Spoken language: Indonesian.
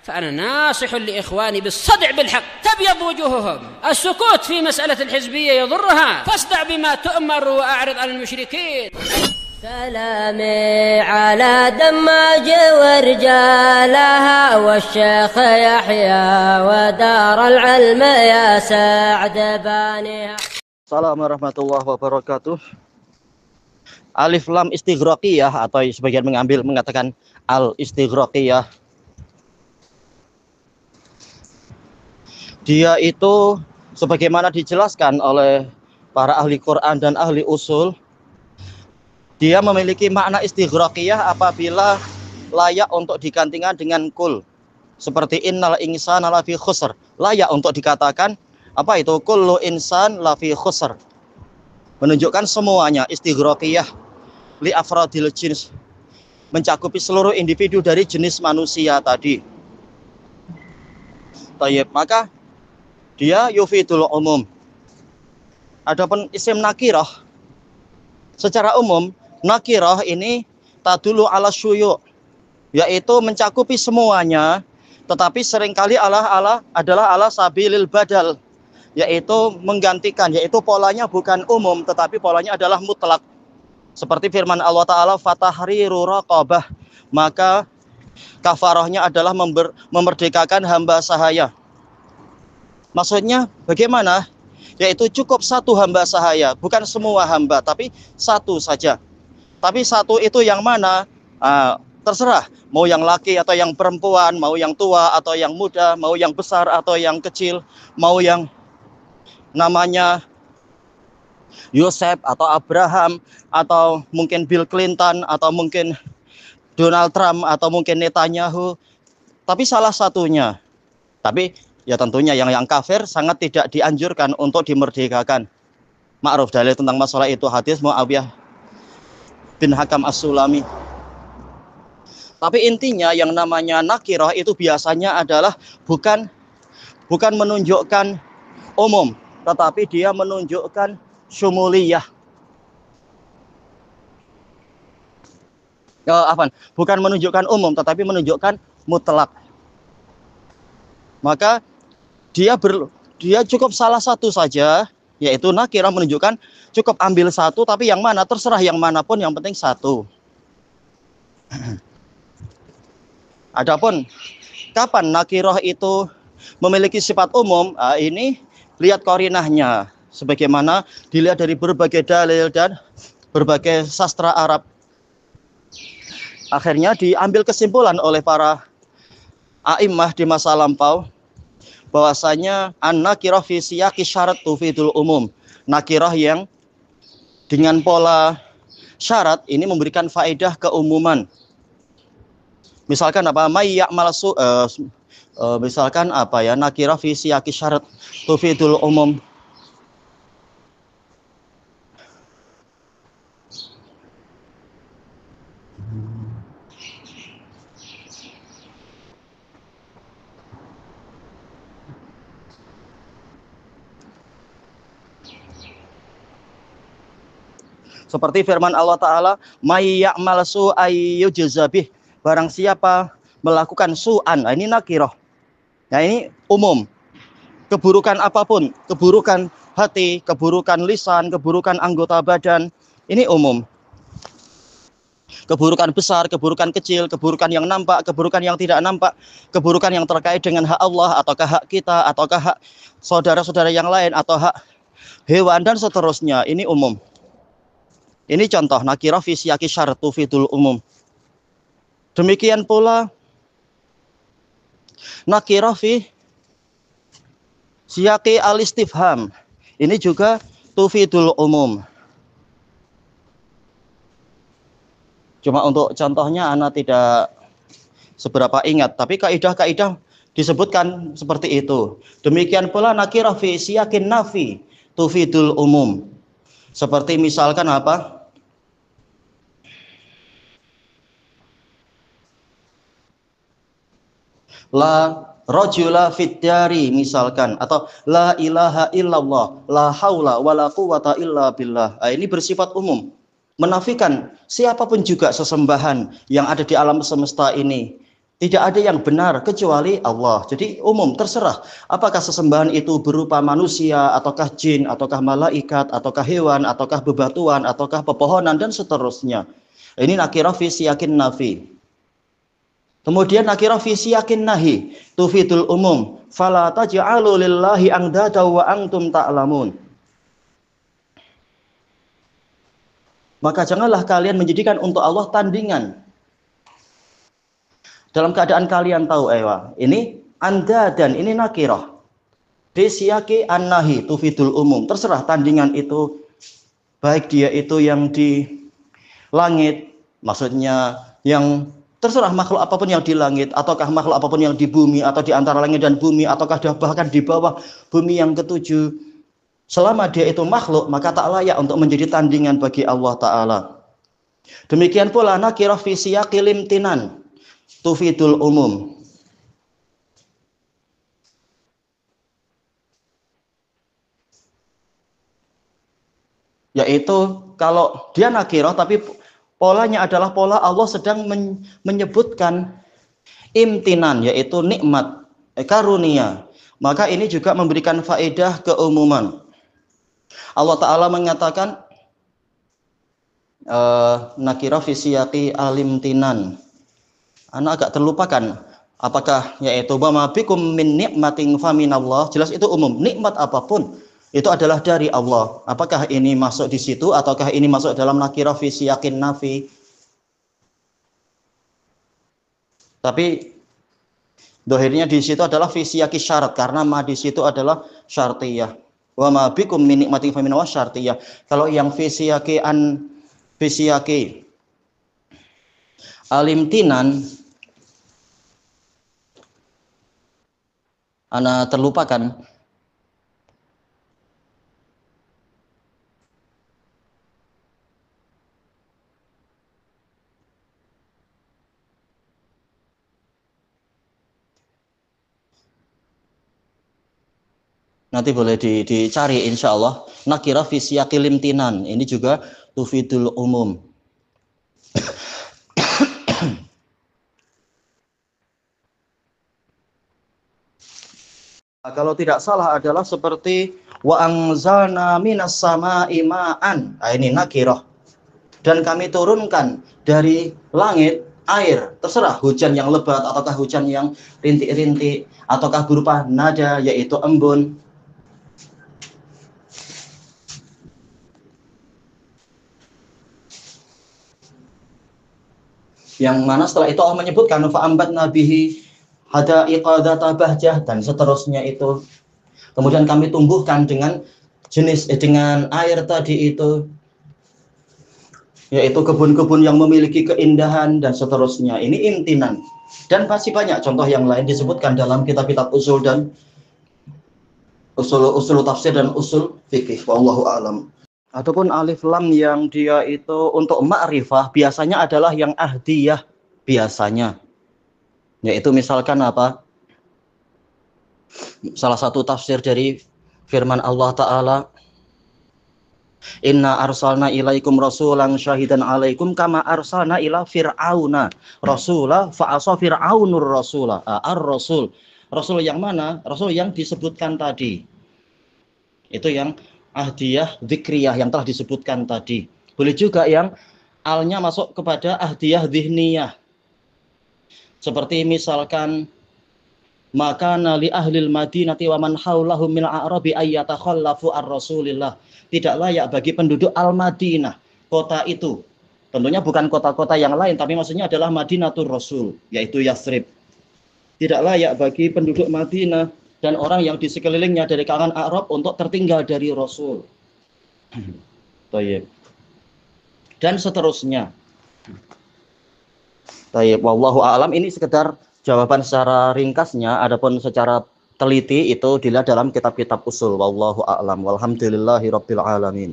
فأنا ناصح لإخواني بالصدع بالحق تبيض وجوههم. السكوت في مسألة الحزبية يضرها، فاصدع بما تؤمر وأعرض عن المشركين. سلامي على دماج ورجالها والشيخ يحيى ودار العلم يا سعد بانيها. Assalamualaikum warahmatullahi wabarakatuh. Alif lam istighraqiyah atau sebagian mengatakan al istighraqiyah. Dia itu sebagaimana dijelaskan oleh para ahli Quran dan ahli usul, dia memiliki makna istighraqiyah apabila layak untuk digantikan dengan kul. Seperti innal insana lafi khusr, layak untuk dikatakan apa itu kullu insan lafi khusr. Menunjukkan semuanya. Istighraqiyah li afradil jins, mencakupi seluruh individu dari jenis manusia tadi. Tayyib, maka dia yufidul umum. Adapun isim nakirah secara umum, nakirah ini tadulu ala syuyu', yaitu mencakupi semuanya, tetapi seringkali adalah ala sabilil badal, yaitu menggantikan, yaitu polanya bukan umum tetapi polanya adalah mutlak. Seperti firman Allah Ta'ala, fatahriru raqabah, maka kafarahnya adalah memerdekakan hamba sahaya. Maksudnya bagaimana? Yaitu cukup satu hamba sahaya, bukan semua hamba, tapi satu saja. Tapi satu itu yang mana? Terserah, mau yang laki atau yang perempuan, mau yang tua atau yang muda, mau yang besar atau yang kecil, mau yang namanya Yosef atau Abraham, atau mungkin Bill Clinton, atau mungkin Donald Trump, atau mungkin Netanyahu. Tapi salah satunya. Tapi ya tentunya yang kafir sangat tidak dianjurkan untuk dimerdekakan. Ma'ruf dalil tentang masalah itu hadis Muawiyah bin Hakam As-Sulami. Tapi intinya yang namanya nakirah itu biasanya adalah bukan menunjukkan umum, tetapi dia menunjukkan syumuliyah. Bukan menunjukkan umum, tetapi menunjukkan mutlak. Maka dia cukup salah satu saja, yaitu nakirah menunjukkan cukup ambil satu, tapi yang mana terserah yang manapun, yang penting satu. Adapun kapan nakirah itu memiliki sifat umum, ini lihat qarinahnya, sebagaimana dilihat dari berbagai dalil dan berbagai sastra Arab. Akhirnya diambil kesimpulan oleh para a'immah di masa lampau bahwasanya an-nakirah fi siyaqi syarat tufidul umum. Nakirah yang dengan pola syarat ini memberikan faedah keumuman. Misalkan apa? May ya'mal misalkan apa ya? Nakirah fi siyaqi syarat tufidul umum. Seperti firman Allah Ta'ala, may ya'mal su'an yujza bih, barang siapa melakukan su'an. Nah, ini nakirah. Nah, ini umum. Keburukan apapun, keburukan hati, keburukan lisan, keburukan anggota badan, ini umum. Keburukan besar, keburukan kecil, keburukan yang nampak, keburukan yang tidak nampak, keburukan yang terkait dengan hak Allah, ataukah hak kita, ataukah hak saudara-saudara yang lain, atau hak hewan, dan seterusnya. Ini umum. Ini contoh nakirah fi siyaqi syarat tufidul umum. Demikian pula nakirah fi siyaqi al-istifham. Ini juga tufidul umum. Cuma untuk contohnya ana tidak seberapa ingat, tapi kaidah-kaidah disebutkan seperti itu. Demikian pula nakirah fi siyaqin nafi tufidul umum. Seperti misalkan apa? La rajula fid dari misalkan, atau la ilaha illallah, la haula wala quwata illa billah. Ini bersifat umum, menafikan siapapun juga sesembahan yang ada di alam semesta ini Tidak ada yang benar kecuali Allah. Jadi umum, terserah. Apakah sesembahan itu berupa manusia, ataukah jin, ataukah malaikat, ataukah hewan, ataukah bebatuan, ataukah pepohonan, dan seterusnya. Ini nakirah fi siyakin nafi. Kemudian nakirah fi siyakin nahi. Tufidul umum. Fala taj'alu lillahi andada wa antum ta'lamun. Maka janganlah kalian menjadikan untuk Allah tandingan. Dalam keadaan kalian tahu, ini anda dan ini nakirah. Disiyaki an-nahi tufidul umum. Terserah tandingan itu, baik dia itu yang di langit, maksudnya yang terserah makhluk apapun yang di langit, ataukah makhluk apapun yang di bumi, atau di antara langit dan bumi, ataukah bahkan di bawah bumi yang ketujuh. Selama dia itu makhluk, maka tak layak untuk menjadi tandingan bagi Allah Ta'ala. Demikian pula nakirah fi siyaqi limtinan. Tufidul umum. Yaitu kalau dia nakirah tapi polanya adalah pola Allah sedang menyebutkan imtinan, yaitu nikmat, karunia. Maka ini juga memberikan faedah keumuman. Allah Ta'ala mengatakan nakirah fi siyaqi alimtinan. Anak agak terlupakan apakah yaitu bama bikum min nikmatin faminallah. Jelas itu umum, nikmat apapun itu adalah dari Allah. Apakah ini masuk di situ ataukah ini masuk dalam nakirah fi siyaqin nafi? Tapi dohirnya di situ adalah fi siyaqi syarat, karena ma di situ adalah syartiyah. Wa ma bikum min nikmatin faminallah syartiyah. Kalau yang fi siyaqi alimtinan, ana terlupakan. Nanti boleh dicari insya Allah. Nakirah fi siyaqi limtinan. Ini juga tufidul umum. Kalau tidak salah adalah seperti wa anzalna minas sama'i ma'an. Ini nakirah. Dan kami turunkan dari langit air. Terserah hujan yang lebat ataukah hujan yang rintik-rintik ataukah berupa nada yaitu embun. Yang mana setelah itu Allah menyebutkan fa'ambatna bihi hadaiqa dzata bahjah dan seterusnya itu. Kemudian kami tumbuhkan dengan dengan air tadi itu, yaitu kebun-kebun yang memiliki keindahan dan seterusnya. Ini imtinan. Dan masih banyak contoh yang lain disebutkan dalam kitab-kitab usul dan usul tafsir dan usul fikih. Wallahu a'lam. Ataupun alif lam yang dia itu untuk ma'rifah biasanya adalah yang ahdiyah biasanya. Yaitu misalkan apa? Salah satu tafsir dari firman Allah Ta'ala, inna arsalna ilaikum rasulan syahidan alaikum kama arsalna ila fir'auna rasula fa'asa fir'aunur rasula. Ar-rasul. Rasul yang mana? Rasul yang disebutkan tadi. Itu yang ahdiyah dzikriyah yang telah disebutkan tadi. Boleh juga yang alnya masuk kepada ahdiyah dzihniyah. Seperti misalkan maka nali ahlil madinati wa man haulahum min a'rabi ayyatakhallafu ar-rasulillah. Tidak layak bagi penduduk Al-Madinah, kota itu. Tentunya bukan kota-kota yang lain, tapi maksudnya adalah Madinatul Rasul, yaitu Yathrib. Tidak layak bagi penduduk Madinah dan orang yang di sekelilingnya dari kalangan Arab untuk tertinggal dari Rasul. Dan seterusnya. Wallahu a'lam. Ini sekedar jawaban secara ringkasnya, adapun secara teliti itu dilihat dalam kitab-kitab usul. Wallahu a'lam. Walhamdulillahirabbil alamin.